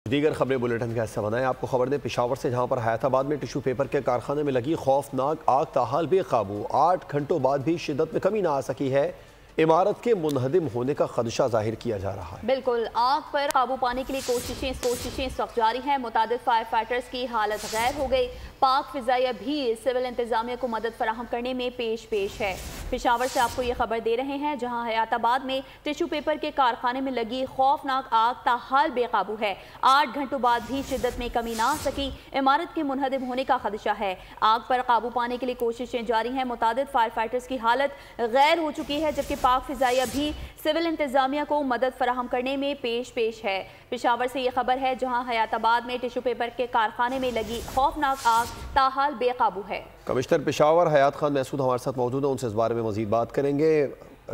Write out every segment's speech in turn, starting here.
دیگر خبریں بلیٹن کا حصہ بنائیں۔ آپ کو خبر دیں پشاور سے، جہاں پر حیات آباد میں ٹیشو پیپر کے کارخانے میں لگی خوفناک آگ تاحال بے قابو، 8 گھنٹوں بعد بھی شدت میں کمی نہ آ سکی ہے۔ عمارت کے منہدم ہونے کا خدشہ ظاہر کیا جا رہا ہے۔ بالکل، آگ پر قابو پانے کے لیے کوششیں اس وقت جاری ہیں۔ متعدد فائر فائٹرز کی حالت غیر ہو گئی۔ پاک فضائیہ بھی سول انتظامیہ کو مدد فراہم کرنے میں پیش ہے۔ پشاور سے آپ کو یہ خبر دے رہے ہیں، جہاں حیات آباد میں ٹیشو پیپر کے کارخانے میں لگی خوفناک آگ تاحال بے قابو ہے۔ 8 گھنٹوں بعد بھی شدت میں کمی نہ آ سکی۔ عمارت کے منہدم ہونے کا خدشہ ہے۔ آگ پر قابو پانے کے لیے کوششیں جاری ہیں۔ متعدد فائر فائٹرز کی حالت غیر ہو چکی ہے، جبکہ پاک فضائیہ بھی سول انتظامیہ کو مدد فراہم کرنے میں پیش ہے۔ پشاور سے یہ خبر ہے، جہاں حیات آباد میں ٹیشو پیپر کے کارخانے میں لگی خوفناک آگ تاحال بے قابو ہے۔ کمشنر پشاور حیات خان محسود ہمارے ساتھ موجود ہیں، ان سے اس بارے میں مزید بات کریں گے۔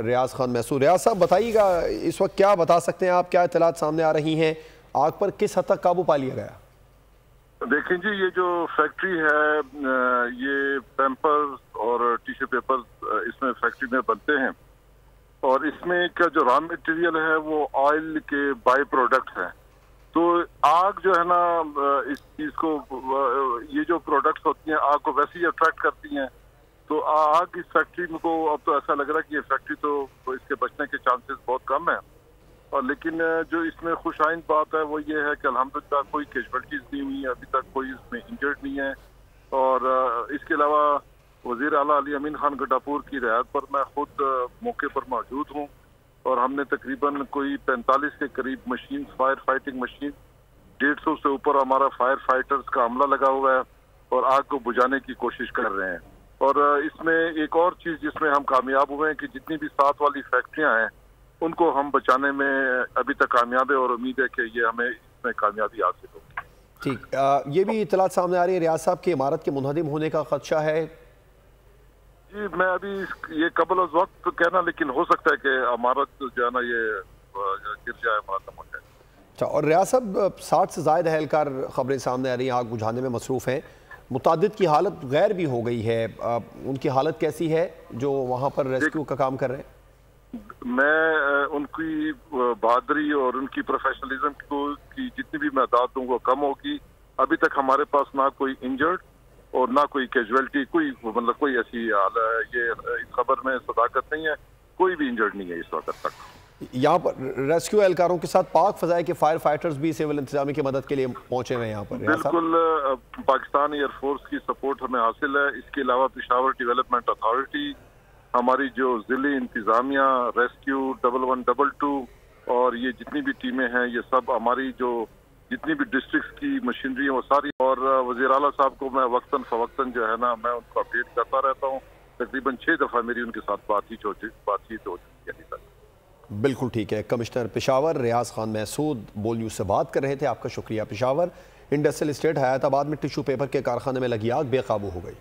ریاض خان محسود، ریاض صاحب بتائیے گا اس وقت کیا بتا سکتے ہیں آپ، کیا اطلاعات سامنے آ رہی ہیں، آگ پر کس حد تک قابو پا لیا گیا؟ دیکھیں جی، یہ جو فیکٹری ہے یہ پیمپرز اور ٹیشو پیپر اس میں فیکٹری میں بنتے ہیں، اور اس میں کا جو را مٹیریل ہے وہ آئل کے بائی پروڈکٹ ہیں۔ تو آگ جو ہے نا اس چیز کو، یہ جو پروڈکٹس ہوتی ہیں آگ کو ویسے ہی اٹریکٹ کرتی ہیں، تو آگ اس فیکٹری کو اب تو ایسا لگ رہا ہے کہ یہ فیکٹری تو اس کے بچنے کے چانسز بہت کم ہیں، اور لیکن جو اس میں خوش آئند بات ہے وہ یہ ہے کہ الحمدللہ کوئی کیجویلٹیز نہیں ہوئی ہیں، ابھی تک کوئی اس میں انجرڈ نہیں ہے۔ اور اس کے علاوہ وزیر اعلیٰ علی امین خان گڈاپور کی رعایت پر میں خود موقع پر موجود ہوں، اور ہم نے تقریباً کوئی 45 کے قریب مشین، فائر فائٹنگ مشین، 150 سے اوپر ہمارا فائر فائٹرز کا عملہ لگا ہوا ہے، اور آگ کو بجھانے کی کوشش کر رہے ہیں۔ اور اس میں ایک اور چیز جس میں ہم کامیاب ہوئے ہیں کہ جتنی بھی ساتھ والی فیکٹریاں ہیں ان کو ہم بچانے میں ابھی تک کامیاب ہے، اور امید ہے کہ یہ ہمیں اس میں کامیابی حاصل ہوگی۔ ٹھیک، یہ بھی اطلاعات سامنے آ رہی ہے ریاض صاحب کی عمارت کے منہدم ہونے کا خدشہ ہے؟ جی میں ابھی یہ قبل از وقت کہنا، لیکن ہو سکتا ہے کہ عمارت جو ہے نا یہ گر جائے، ماتم ہو جائے۔ اچھا، اور ریاض صاحب 60 سے زائد اہلکار خبریں سامنے آ رہی ہیں آگ بجھانے میں مصروف ہیں، متعدد کی حالت غیر بھی ہو گئی ہے، ان کی حالت کیسی ہے جو وہاں پر ریسکیو کا کام کر رہے ہیں؟ میں ان کی بہادری اور ان کی پروفیشنلزم کی جتنی بھی میں داد دوں وہ کم ہوگی۔ ابھی تک ہمارے پاس نہ کوئی انجرڈ اور نہ کوئی کیجویلٹی، کوئی ایسی حال ہے، یہ اس خبر میں صداقت نہیں ہے، کوئی بھی انجرڈ نہیں ہے اس وقت تک۔ یہاں پر ریسکیو اہلکاروں کے ساتھ پاک فضائیہ کے فائر فائٹرز بھی سول انتظامیہ کی مدد کے لیے پہنچے ہوئے ہیں یہاں پر؟ بالکل، پاکستان ایئر فورس کی سپورٹ ہمیں حاصل ہے۔ اس کے علاوہ پشاور ڈیولپمنٹ اتھارٹی، ہماری جو ضلعی انتظامیہ، ریسکیو 1122 اور یہ جتنی بھی ٹیمیں ہیں، یہ سب ہماری جو جتنی بھی ڈسٹرکٹس کی مشینری ہیں وہ ساری، اور وزیر اعلیٰ صاحب کو میں وقتاً فوقتاً جو ہے نا میں ان کو اپڈیٹ کرتا رہتا ہوں۔ تقریباً 6 دفعہ میری ان کے ساتھ بات چیت ہو چکی ہے۔ بالکل ٹھیک ہے، کمشنر پشاور ریاض خان محسود بول نیوز سے بات کر رہے تھے، آپ کا شکریہ۔ پشاور انڈسٹریل اسٹیٹ حیات آباد میں ٹیشو پیپر کے کارخانے میں لگی آگ بے قابو ہو گئی۔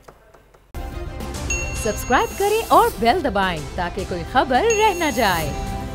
سبسکرائب کریں اور بیل دبائیں تاکہ کوئی خبر رہ نہ جائے۔